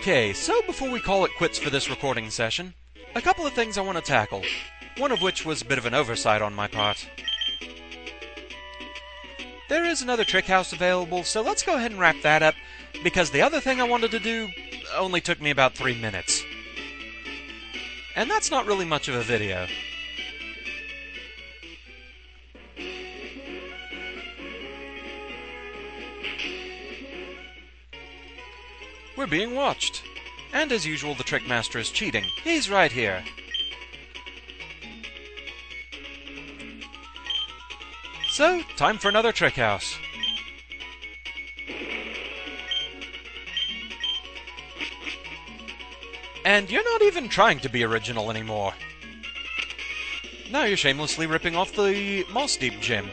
Okay, so before we call it quits for this recording session, a couple of things I want to tackle, one of which was a bit of an oversight on my part. There is another trick house available, so let's go ahead and wrap that up, because the other thing I wanted to do only took me about 3 minutes. And that's not really much of a video. We're being watched. And as usual, the Trickmaster is cheating. He's right here. So, time for another trick house. And you're not even trying to be original anymore. Now you're shamelessly ripping off the Mossdeep Gym.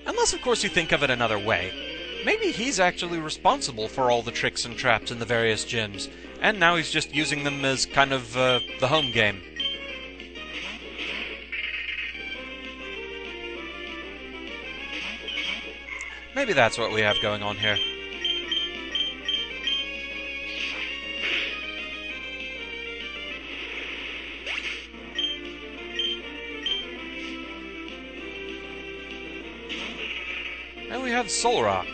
Unless, of course, you think of it another way. Maybe he's actually responsible for all the tricks and traps in the various gyms, and now he's just using them as kind of the home game. Maybe that's what we have going on here. And we have Soul Rock.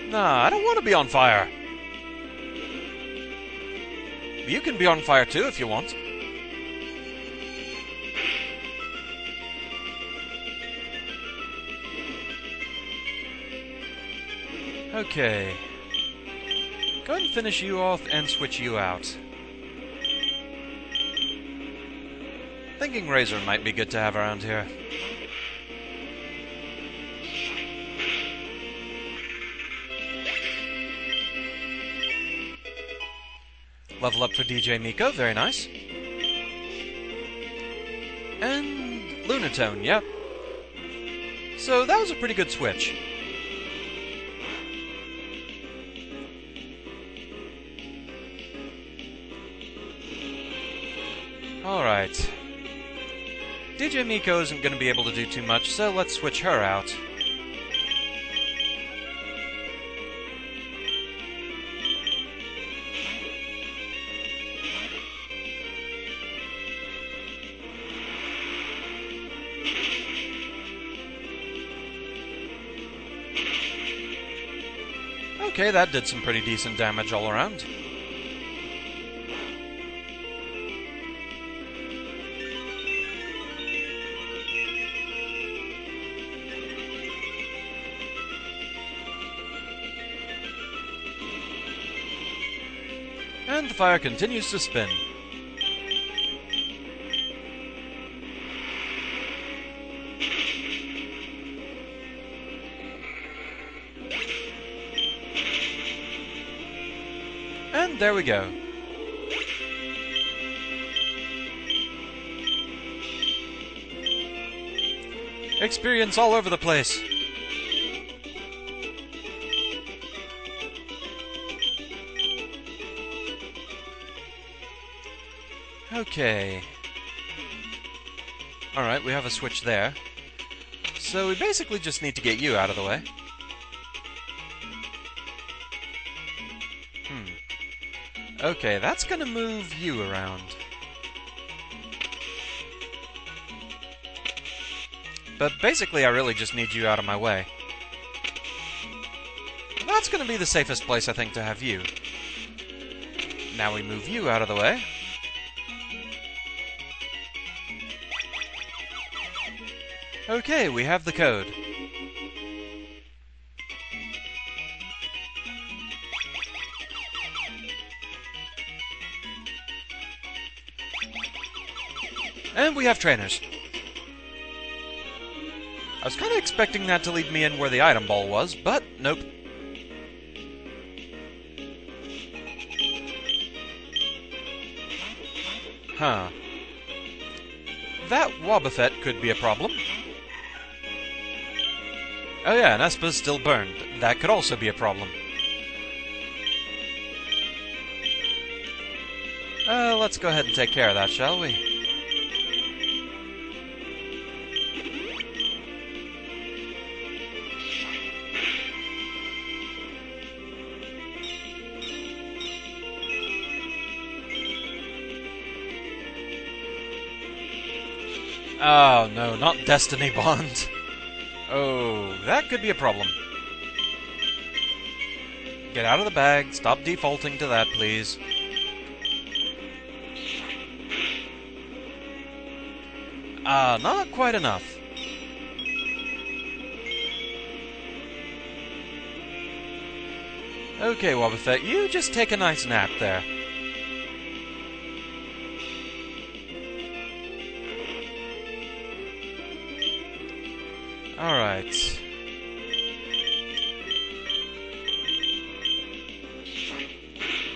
Nah, I don't want to be on fire. You can be on fire too if you want. Okay. Go ahead and finish you off and switch you out. Thinking Razor might be good to have around here. Level up for DJ Miko, very nice. And Lunatone, yep. So that was a pretty good switch. Alright. DJ Miko isn't going to be able to do too much, so let's switch her out. Okay, that did some pretty decent damage all around. And the fire continues to spin. And there we go. Experience all over the place. Okay. Alright, we have a switch there. So we basically just need to get you out of the way. Okay, that's gonna move you around. But basically, I really just need you out of my way. That's gonna be the safest place, I think, to have you. Now we move you out of the way. Okay, we have the code. And we have trainers. I was kind of expecting that to lead me in where the item ball was, but nope. Huh. That Wobbuffet could be a problem. Oh yeah, and Espa's still burned. That could also be a problem. Let's go ahead and take care of that, shall we? Oh no, not Destiny Bond. Oh, that could be a problem. Get out of the bag. Stop defaulting to that, please. Not quite enough. Okay, Wobbuffet, you just take a nice nap there. Alright.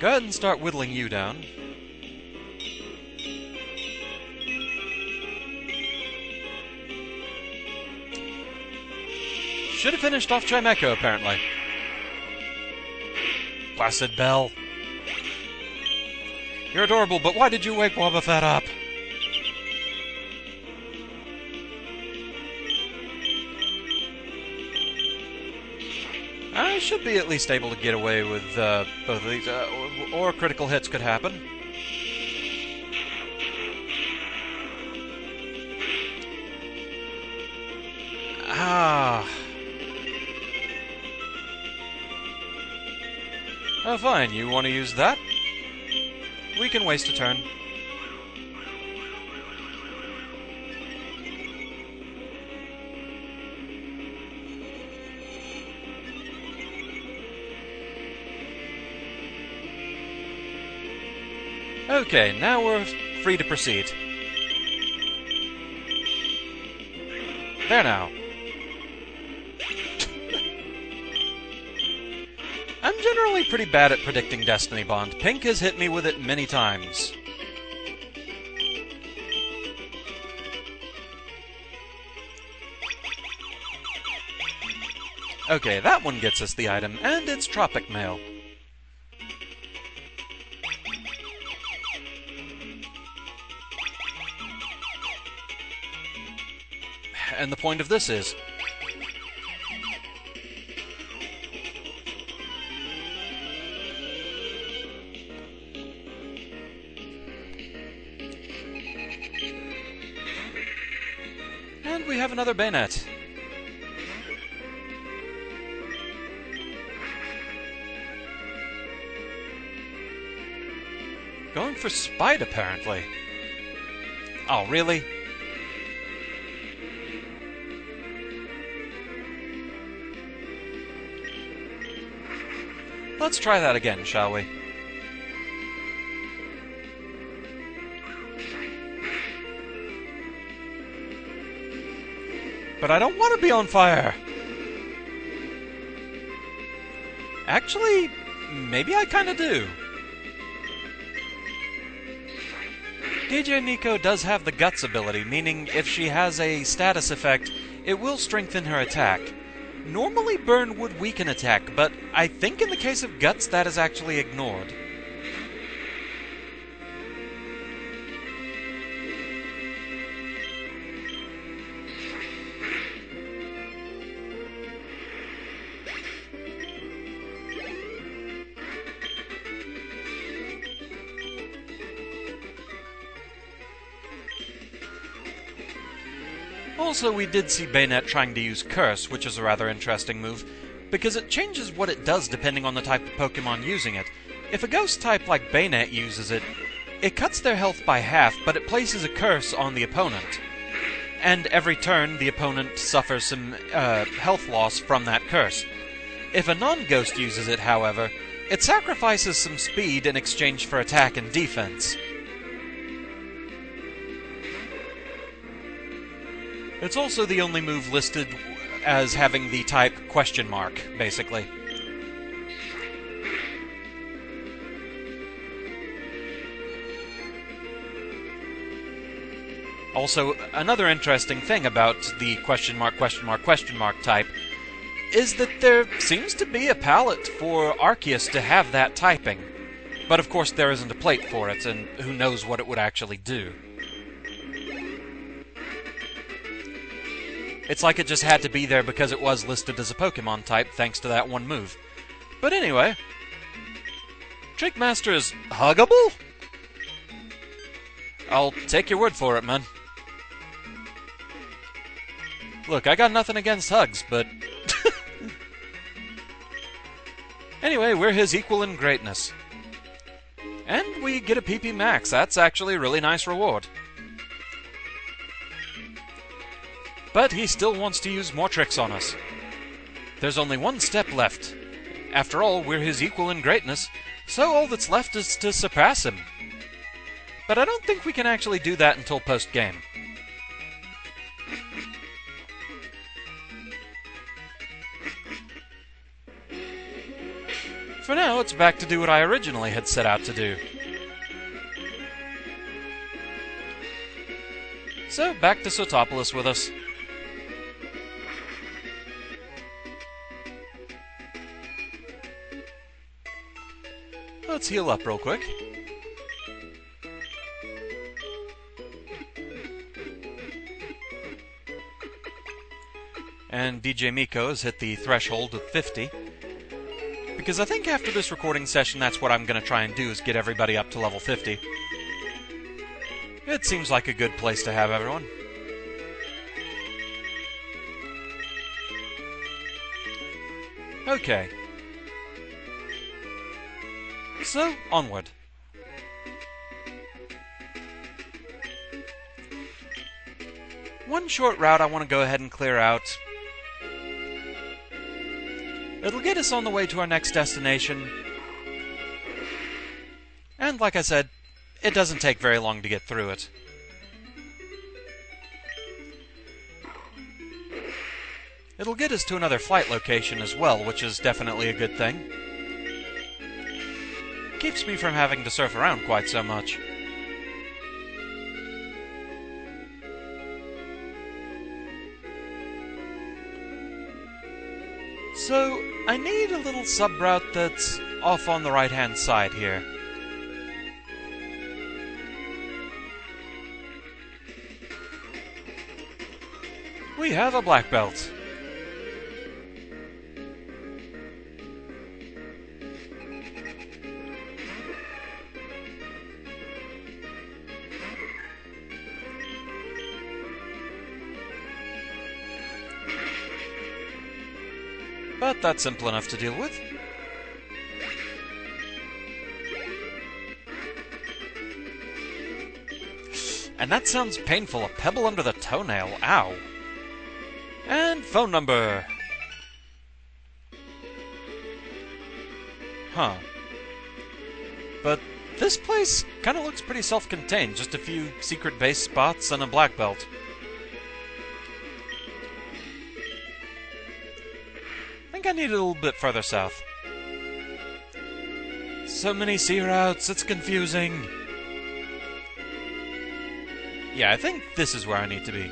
Go ahead and start whittling you down. Should have finished off Chimecho, apparently. Placid Bell. You're adorable, but why did you wake Wobbuffet up? I should be at least able to get away with both of these, or critical hits could happen. Oh, fine, you want to use that? We can waste a turn. Okay, now we're free to proceed. There now. I'm generally pretty bad at predicting Destiny Bond. Pink has hit me with it many times. Okay, that one gets us the item, and it's Tropic Mail. And the point of this is... And we have another bayonet. Going for Spite, apparently. Oh, really? Let's try that again, shall we? But I don't want to be on fire! Actually, maybe I kinda do. DJ Nico does have the Guts ability, meaning if she has a status effect, it will strengthen her attack. Normally Burn would weaken attack, but I think in the case of Guts that is actually ignored. Also, we did see Bayonet trying to use Curse, which is a rather interesting move, because it changes what it does depending on the type of Pokémon using it. If a Ghost type like Bayonet uses it, it cuts their health by half, but it places a Curse on the opponent. And every turn, the opponent suffers some health loss from that Curse. If a non-Ghost uses it, however, it sacrifices some speed in exchange for attack and defense. It's also the only move listed as having the type question mark, basically. Also, another interesting thing about the question mark type is that there seems to be a palette for Arceus to have that typing. But of course there isn't a plate for it, and who knows what it would actually do. It's like it just had to be there because it was listed as a Pokemon type thanks to that one move. But anyway, Trickmaster is huggable? I'll take your word for it, man. Look, I got nothing against hugs, but... Anyway, we're his equal in greatness. And we get a PP Max. That's actually a really nice reward. But he still wants to use more tricks on us. There's only one step left. After all, we're his equal in greatness, so all that's left is to surpass him. But I don't think we can actually do that until post-game. For now, it's back to do what I originally had set out to do. So, back to Sotopolis with us. Let's heal up real quick. And DJ Miko has hit the threshold of 50. Because I think after this recording session, that's what I'm going to try and do, is get everybody up to level 50. It seems like a good place to have everyone. Okay. So, onward. One short route I want to go ahead and clear out. It'll get us on the way to our next destination. And like I said, it doesn't take very long to get through it. It'll get us to another flight location as well, which is definitely a good thing. Keeps me from having to surf around quite so much. So, I need a little sub-route that's off on the right-hand side here. We have a black belt. But that's simple enough to deal with. And that sounds painful, a pebble under the toenail, ow. And phone number. Huh. But this place kind of looks pretty self-contained, just a few secret base spots and a black belt. I need it a little bit further south. So many sea routes, it's confusing. Yeah, I think this is where I need to be.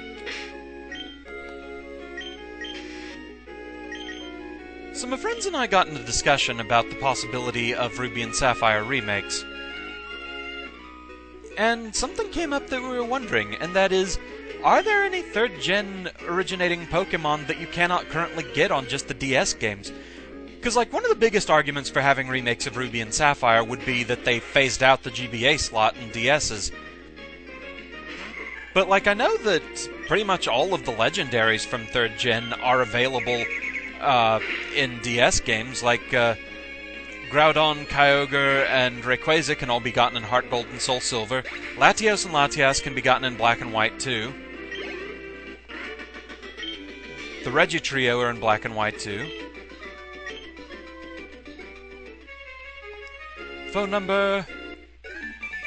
So my friends and I got into discussion about the possibility of Ruby and Sapphire remakes. And something came up that we were wondering, and that is, are there any 3rd gen originating Pokémon that you cannot currently get on just the DS games? Because, like, one of the biggest arguments for having remakes of Ruby and Sapphire would be that they phased out the GBA slot in DS's. But, like, I know that pretty much all of the legendaries from 3rd gen are available in DS games, like Groudon, Kyogre, and Rayquaza can all be gotten in Heart Gold and Soul Silver. Latios and Latias can be gotten in Black and White, too. The Reggie Trio are in Black and White, too. Phone number...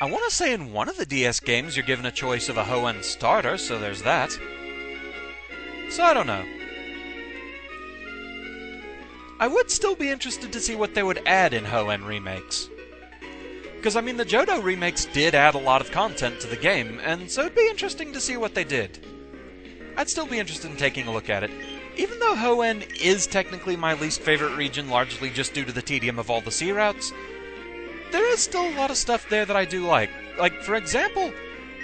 I want to say in one of the DS games you're given a choice of a Hoenn starter, so there's that. So I don't know. I would still be interested to see what they would add in Hoenn remakes. Because, I mean, the Johto remakes did add a lot of content to the game, and so it'd be interesting to see what they did. I'd still be interested in taking a look at it. Even though Hoenn is technically my least favorite region, largely just due to the tedium of all the sea routes, there is still a lot of stuff there that I do like. Like, for example,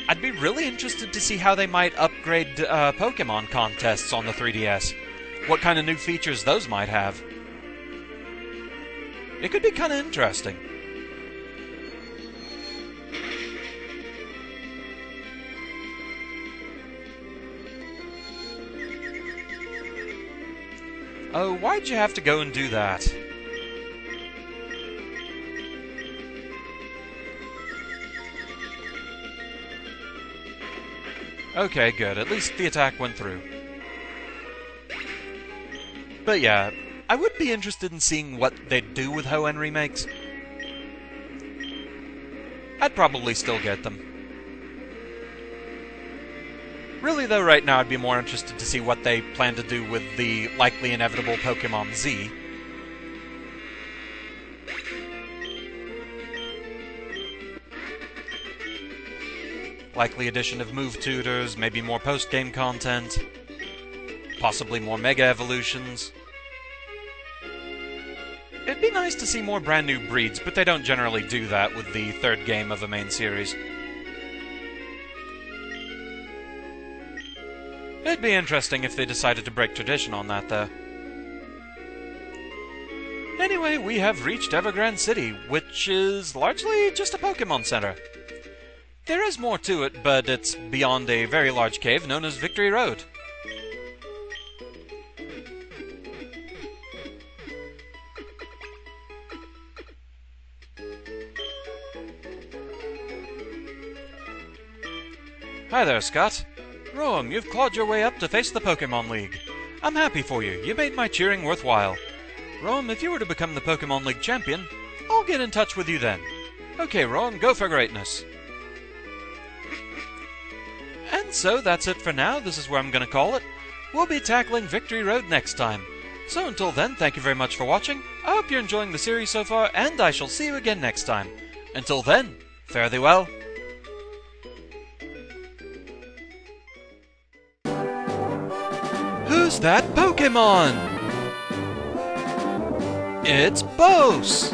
I'd be really interested to see how they might upgrade Pokémon contests on the 3DS. What kind of new features those might have. It could be kind of interesting. Oh, why'd you have to go and do that? Okay, good. At least the attack went through. But yeah, I would be interested in seeing what they'd do with Hoenn remakes. I'd probably still get them. Really though, right now I'd be more interested to see what they plan to do with the likely inevitable Pokémon Z. Likely addition of move tutors, maybe more post-game content, possibly more Mega Evolutions. It'd be nice to see more brand new breeds, but they don't generally do that with the third game of a main series. It'd be interesting if they decided to break tradition on that, though. Anyway, we have reached Grande City, which is largely just a Pokémon Center. There is more to it, but it's beyond a very large cave known as Victory Road. Hi there, Scott. Roam, you've clawed your way up to face the Pokémon League. I'm happy for you. You made my cheering worthwhile. Roam, if you were to become the Pokémon League champion, I'll get in touch with you then. Okay, Roam, go for greatness. And so that's it for now. This is where I'm going to call it. We'll be tackling Victory Road next time. So until then, thank you very much for watching. I hope you're enjoying the series so far, and I shall see you again next time. Until then, fare thee well. Who's that Pokémon? It's Bose!